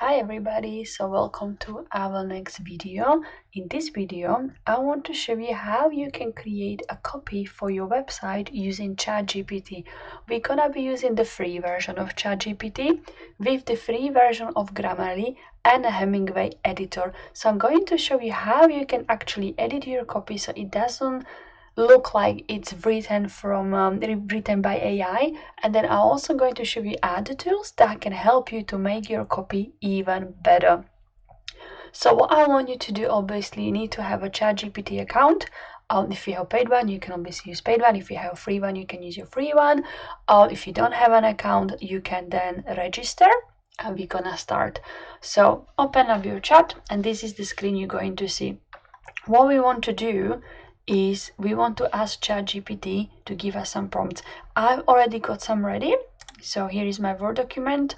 Hi everybody, so welcome to our next video. In this video, I want to show you how you can create a copy for your website using ChatGPT. We're gonna be using the free version of ChatGPT with the free version of Grammarly and a Hemingway editor. So I'm going to show you how you can actually edit your copy so it doesn't look like it's written by AI, and then I'm also going to show you other tools that can help you to make your copy even better. So what I want you to do, obviously, you need to have a ChatGPT account. If you have paid one, you can obviously use paid one. If you have a free one, you can use your free one. If you don't have an account, you can then register. And we're gonna start. So open up your chat, and this is the screen you're going to see. What we want to do is we want to ask ChatGPT to give us some prompts. I've already got some ready. So here is my Word document.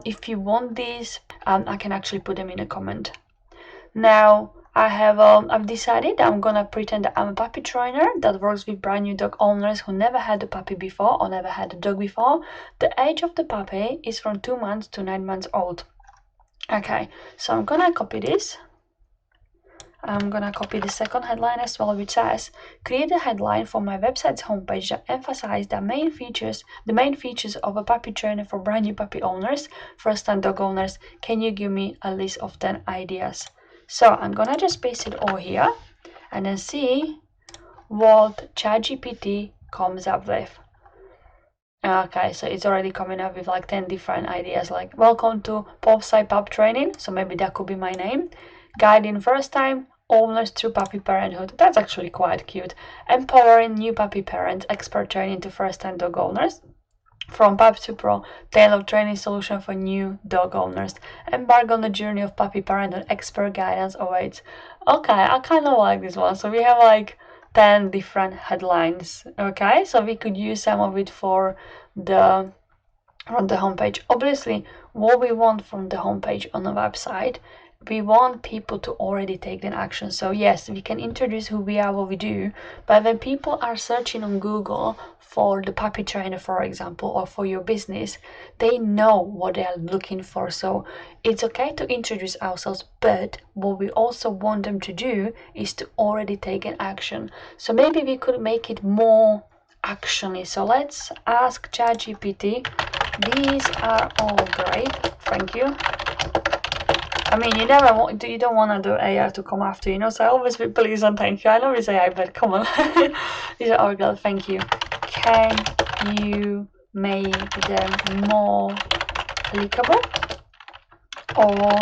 If you want these, I can actually put them in a comment. Now I've decided I'm gonna pretend that I'm a puppy trainer that works with brand new dog owners who never had a puppy before or never had a dog before. The age of the puppy is from 2 months to 9 months old. Okay, so I'm gonna copy this. I'm gonna copy the second headline as well, which says, create a headline for my website's homepage that emphasizes the main features of a puppy trainer for brand new puppy owners, first-time dog owners. Can you give me a list of 10 ideas? So I'm gonna just paste it all here and then see what ChatGPT comes up with. Okay, so it's already coming up with like 10 different ideas, like welcome to Popside Pup Training, so maybe that could be my name. Guiding first time owners through puppy parenthood. That's actually quite cute. Empowering new puppy parents, expert training to first time dog owners. From Pup to Pro, tailored training solution for new dog owners. Embark on the journey of puppy parenthood, expert guidance awaits. Okay, I kind of like this one. So we have like 10 different headlines. Okay, so we could use some of it for the on the homepage. Obviously, what we want from the homepage on the website, we want people to already take an action. So yes, we can introduce who we are, what we do, but when people are searching on Google for the puppy trainer, for example, or for your business, they know what they are looking for. So it's okay to introduce ourselves, but what we also want them to do is to already take an action. So maybe we could make it more actiony. So let's ask ChatGPT. These are all great. Thank you. I mean, you don't want to do AI to come after you, so I always be please and thank you. I know it's AI, but come on. These are all good. Thank you. Can you make them more clickable or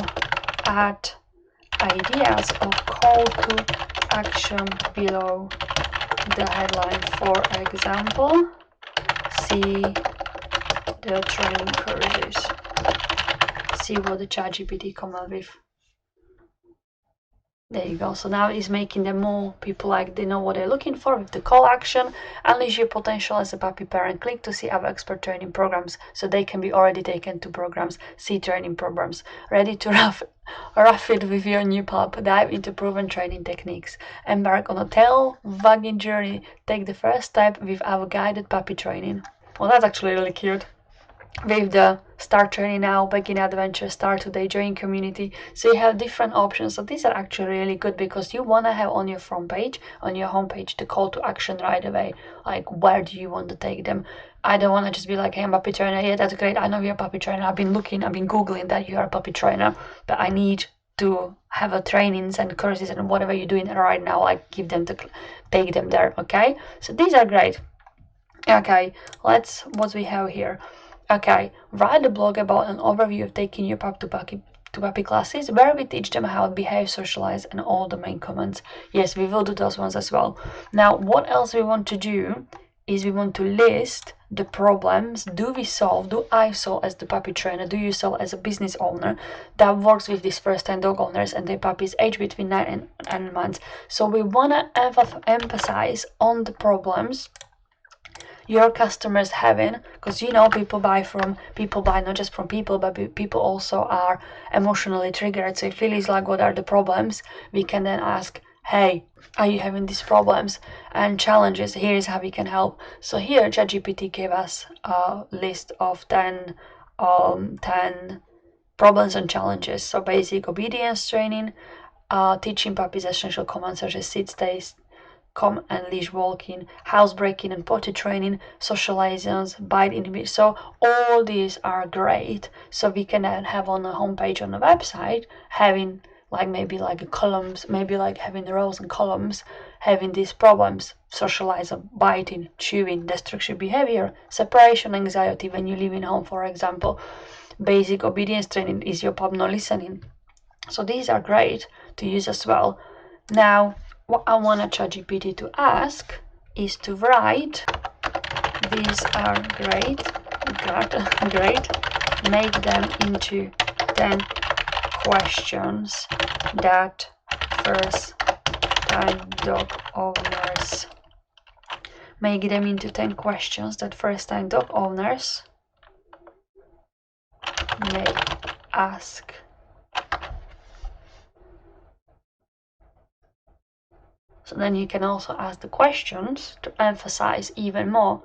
add ideas or call to action below the headline? For example, see the training courses. See what the ChatGPT come up with. There you go. So now it's making them more people like they know what they're looking for with the call action. Unleash your potential as a puppy parent. Click to see our expert training programs so they can be already taken to programs. See training programs. Ready to rough it with your new pup. Dive into proven training techniques. Embark on a tail wagging journey. Take the first step with our guided puppy training. Well, that's actually really cute. With the start training now, begin adventure, start today, join community. So you have different options. So these are actually really good because you want to have on your front page, on your homepage, the call to action right away. Like, where do you want to take them? I don't want to just be like, hey, I'm a puppy trainer. Yeah, that's great. I know you're a puppy trainer. I've been Googling that you are a puppy trainer, but I need to have a trainings and courses and whatever you're doing right now, like give them to take them there. Okay, so these are great. Okay, let's what we have here. Okay, write a blog about an overview of taking your pup to puppy classes, where we teach them how to behave, socialize, and all the main comments. Yes, we will do those ones as well. Now, what else we want to do is we want to list the problems. Do I solve as the puppy trainer? Do you solve as a business owner that works with these first-time dog owners and their puppies aged between 9 and months? So we want to emphasize on the problems your customers having, because people buy not just from people, but people also are emotionally triggered. So if it is like, what are the problems, we can then ask, hey, are you having these problems and challenges? Here is how we can help. So here ChatGPT gave us a list of 10 problems and challenges. So basic obedience training, teaching puppies essential commands such as sit, stay, come and leash walking, housebreaking and potty training, socializations, bite inhibition. So all these are great. So we can have on the homepage on the website having like maybe like columns, maybe like having rows and columns, having these problems: socializing, biting, chewing, destructive behavior, separation anxiety when you live in home, for example. Basic obedience training is your pup not listening. So these are great to use as well. Now, what I want ChatGPT to ask is to write. These are great. Great. Make them into 10 questions that first-time dog owners. Make them into 10 questions that first-time dog owners may ask. So then you can also ask the questions to emphasize even more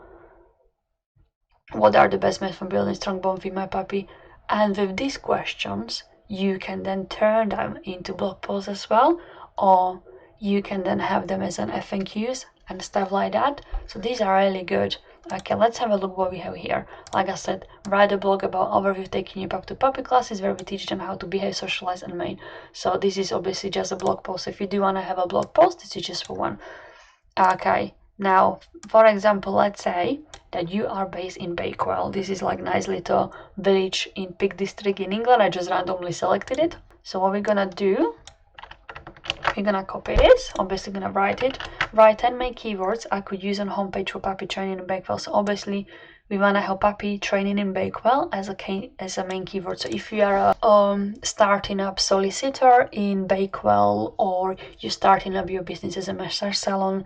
what are the best methods for building strong bond with my puppy. And with these questions, you can then turn them into blog posts as well, or you can then have them as an FAQs and stuff like that. So these are really good. Okay, let's have a look what we have here. Like I said, write a blog about overview taking your pup to puppy classes where we teach them how to behave, socialize and main. So this is obviously just a blog post. If you do want to have a blog post, this is just for one. Okay, now for example, let's say that you are based in Bakewell. This is like nice little village in Peak District in England. I just randomly selected it. So what we're gonna do, we're gonna copy this, obviously gonna write it. Write 10 main keywords I could use on homepage for puppy training in Bakewell. So obviously we wanna have puppy training in Bakewell as a main keyword. So if you are a starting up solicitor in Bakewell, or you're starting up your business as a massage salon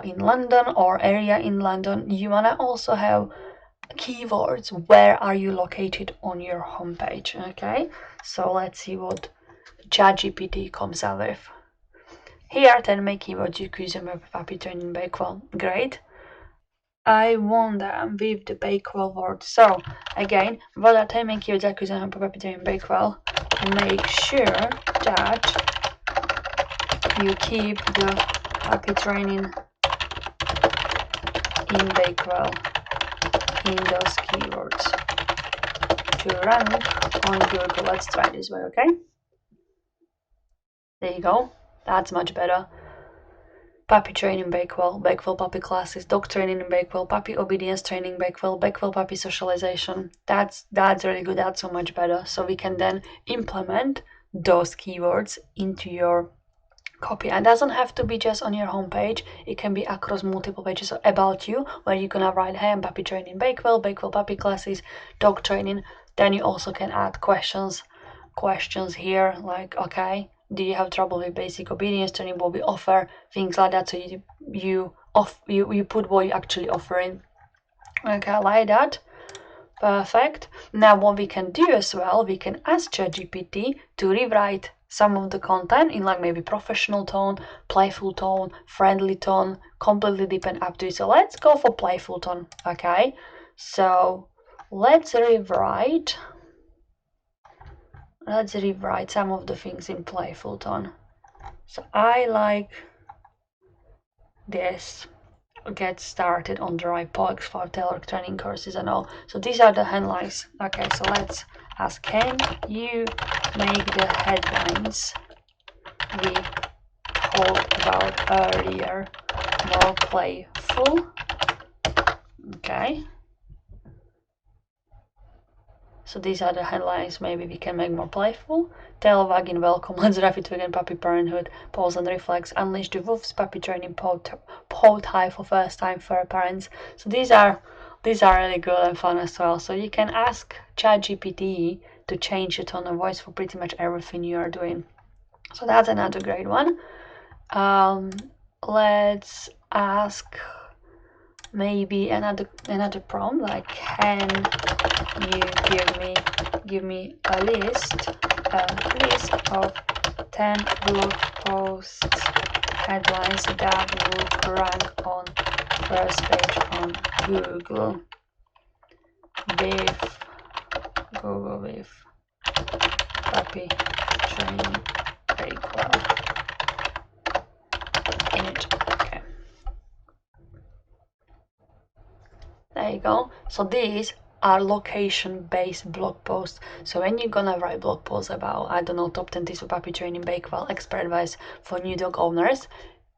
in London or area in London, you wanna also have keywords. Where are you located on your homepage? Okay, so let's see what ChatGPT comes up with. Here are 10 main keywords you could use in puppy training in Bakewell. Great. I want them with the Bakewell word. So again, what are 10 main keywords I could use in puppy training in Bakewell? Make sure that you keep the puppy training in Bakewell in those keywords to rank on Google. Let's try this way, okay? There you go. That's much better. Puppy training Bakewell, Bakewell puppy classes, dog training in Bakewell, puppy obedience training Bakewell, Bakewell puppy socialization. That's really good. That's so much better. So we can then implement those keywords into your copy. And it doesn't have to be just on your homepage. It can be across multiple pages. So about you, where you're gonna write, hey, I'm puppy training Bakewell, Bakewell puppy classes, dog training. Then you also can add questions here, like, okay, do you have trouble with basic obedience training, what we offer, things like that. So you put what you actually offering. Okay, like that. Perfect. Now what we can do as well, we can ask ChatGPT to rewrite some of the content in like maybe professional tone, playful tone, friendly tone, completely depend up to you. So let's go for playful tone. Okay, so let's rewrite some of the things in playful tone. So I like this. Get started on the right points for tailored training courses and all. So these are the headlines. Okay, so let's ask, can you make the headlines we talked about earlier more playful? Okay. So these are the headlines maybe we can make more playful. Tail wagging welcome, let's rapid vegan puppy parenthood, pause and reflex, unleash the wolves, puppy training, paw tie for first time fur parents. So these are really good and fun as well. So you can ask ChatGPT to change your tone of voice for pretty much everything you are doing. So that's another great one. Let's ask maybe another prompt, like, can you give me a list of 10 blog posts headlines that would rank on first page on Google with puppy training Bakewell image. Okay. There you go. So these are location-based blog posts. So when you're gonna write blog posts about, I don't know, top 10 tips for puppy training Bakewell, expert advice for new dog owners,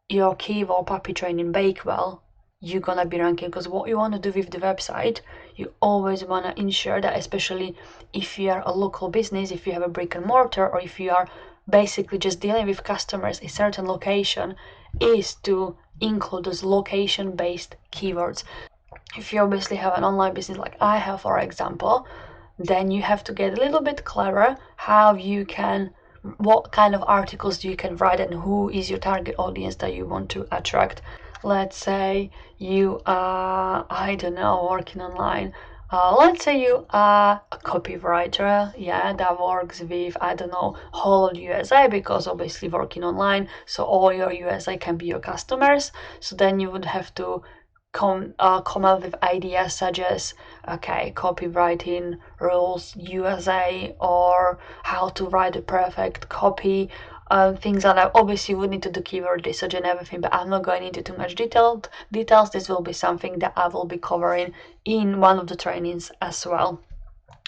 your keyword puppy training Bakewell, you're gonna be ranking, because what you want to do with the website, you always want to ensure that, especially if you are a local business, if you have a brick and mortar, or if you are basically just dealing with customers in a certain location, is to include those location-based keywords. If you obviously have an online business like I have, for example, then you have to get a little bit clever how you can, what kind of articles you can write and who is your target audience that you want to attract. Let's say you are, I don't know, working online. Let's say you are a copywriter, yeah, that works with, I don't know, whole USA, because obviously working online, so all your USA can be your customers. So then you would have to come up with ideas such as, okay, copywriting rules USA, or how to write a perfect copy, things like that. Obviously we need to do keyword research and everything, but I'm not going into too much details. This will be something that I will be covering in one of the trainings as well.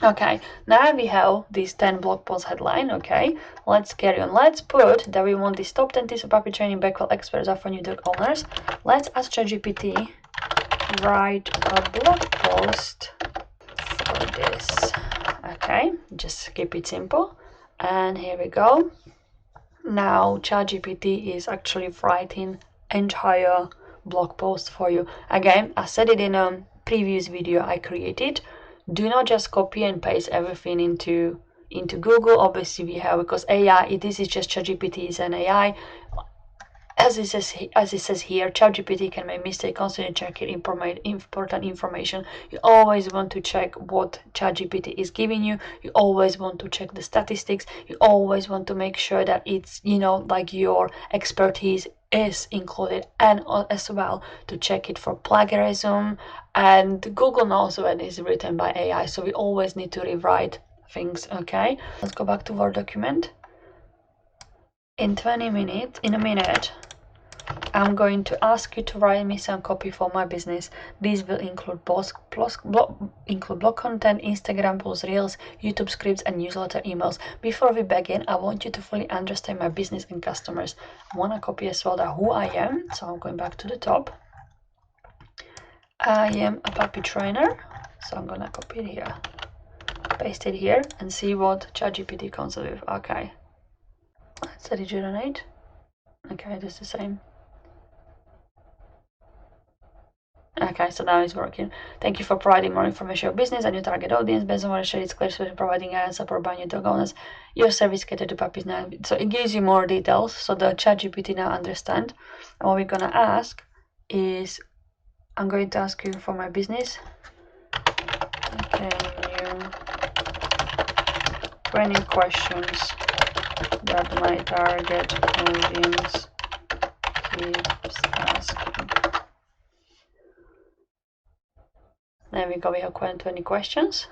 Okay, now we have this 10 blog post headline. Okay, let's carry on. Let's put that we want this top 10 tips for puppy training Bakewell experts are for new dog owners. Let's ask ChatGPT, write a blog post for this. Okay, just keep it simple. And here we go. Now ChatGPT is actually writing entire blog post for you. Again, I said it in a previous video I created. Do not just copy and paste everything into Google. Obviously we have, because AI, this is just ChatGPT is an AI. As it says here, ChatGPT can make mistakes, constantly checking important information. You always want to check what ChatGPT is giving you. You always want to check the statistics. You always want to make sure that it's, like your expertise is included, and as well to check it for plagiarism. And Google knows when it's written by AI, so we always need to rewrite things. Okay, let's go back to Word document. In a minute, I'm going to ask you to write me some copy for my business. These will include blog content, Instagram posts, Reels, YouTube scripts, and newsletter emails. Before we begin, I want you to fully understand my business and customers. I want to copy as well that who I am. So I'm going back to the top. I am a puppy trainer. So I'm gonna copy it here, paste it here, and see what ChatGPT comes up with. Okay. Let's regenerate. Okay, this is the same. Okay, so now it's working. Thank you for providing more information about business and your target audience. Based on what I shared, it's clear to providing guidance support by new dog owners. Your service catered to puppies now. So it gives you more details, so the ChatGPT now understand. And what we're gonna ask is, I'm going to ask you for my business. Can you 20 questions that my target audience keeps asking? There we go, we have 20 questions.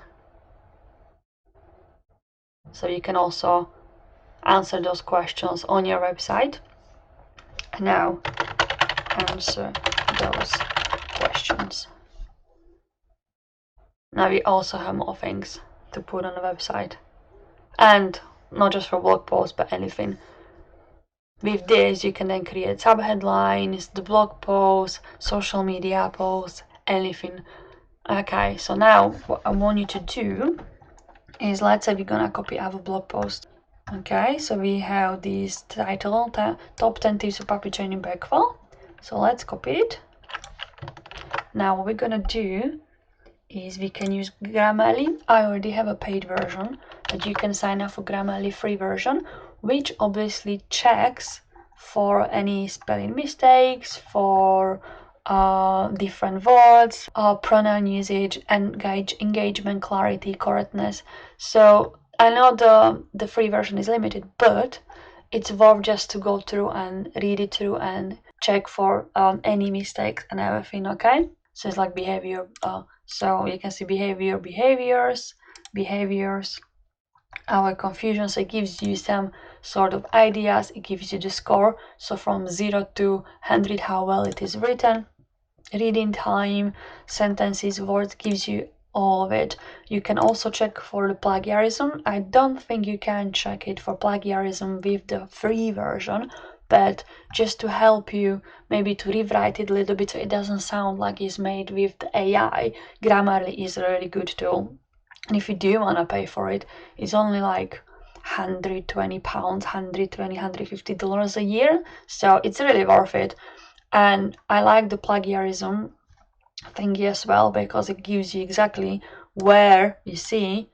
So you can also answer those questions on your website. And now answer those questions. Now we also have more things to put on the website, and not just for blog posts but anything. With this you can then create subheadlines, the blog posts, social media posts, anything. Okay, so now what I want you to do is, let's say we're gonna copy our blog post. Okay, so we have this title, top 10 tips for puppy training Bakewell. So let's copy it. Now what we're gonna do is we can use Grammarly. I already have a paid version, but you can sign up for Grammarly free version, which obviously checks for any spelling mistakes, for different words, pronoun usage, and engagement, clarity, correctness. So I know the free version is limited, but it's worth just to go through and read it through and check for any mistakes and everything. Okay, so it's like behavior. So you can see behaviors, our confusion. So it gives you some sort of ideas, it gives you the score, so from 0 to 100 how well it is written, reading time, sentences, words, gives you all of it. You can also check for the plagiarism. I don't think you can check it for plagiarism with the free version, but just to help you maybe to rewrite it a little bit so it doesn't sound like it's made with the AI, Grammarly is a really good tool. And if you do want to pay for it, it's only like £120, $150 a year. So it's really worth it. And I like the plagiarism thingy as well because it gives you exactly where you see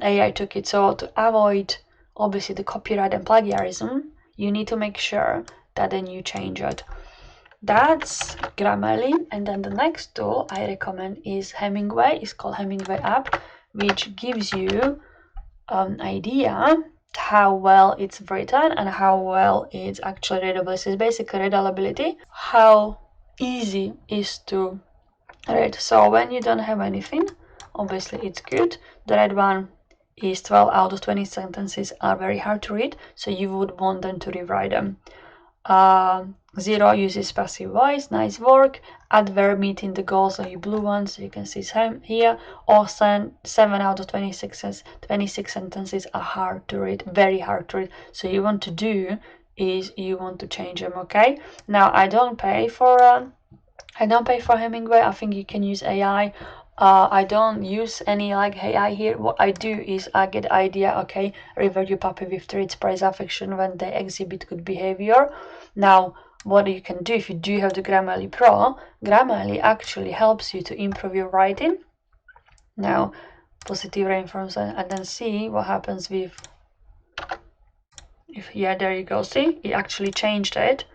AI took it. So to avoid obviously the copyright and plagiarism, you need to make sure that then you change it. That's Grammarly. And then the next tool I recommend is Hemingway. It's called Hemingway app, which gives you an idea how well it's written and how well it's actually readable. So it's basically readability, how easy is to read. So when you don't have anything, obviously it's good. The red one is 12 out of 20 sentences are very hard to read, so you would want them to rewrite them. 0 uses passive voice, nice work. Add verb meeting the goals, so your blue one, so you can see some here. Or 7 out of 26 sentences are hard to read, very hard to read. So you want to do is you want to change them, okay? Now I don't pay for Hemingway. I think you can use AI. I don't use any like AI here. What I do is I get the idea, okay, reward your puppy with traits, praise, affection when they exhibit good behavior. Now, what you can do if you do have the Grammarly Pro, Grammarly actually helps you to improve your writing. Now, positive reinforcement, and then see what happens with, yeah, there you go. See, it actually changed it.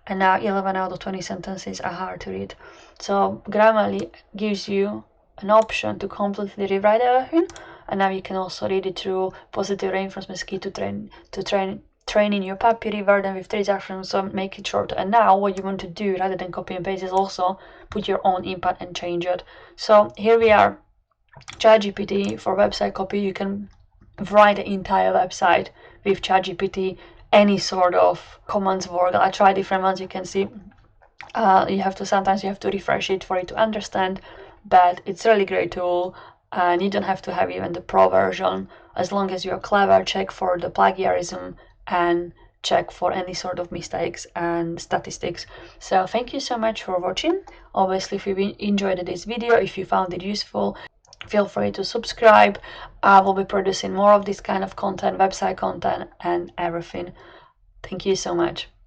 And now 11 out of 20 sentences are hard to read. So Grammarly gives you an option to completely rewrite everything, and now you can also read it through positive reinforcement is key to training your puppy, reward them with three actions, so make it shorter. And now what you want to do rather than copy and paste is also put your own input and change it. So here we are, ChatGPT for website copy. You can write the entire website with ChatGPT. Any sort of commands work. I try different ones. You can see sometimes you have to refresh it for it to understand, but it's a really great tool, and you don't have to have even the pro version. As long as you're clever, check for the plagiarism and check for any sort of mistakes and statistics. So thank you so much for watching. Obviously, if you enjoyed this video, if you found it useful, feel free to subscribe. I will be producing more of this kind of content, website content and everything. Thank you so much.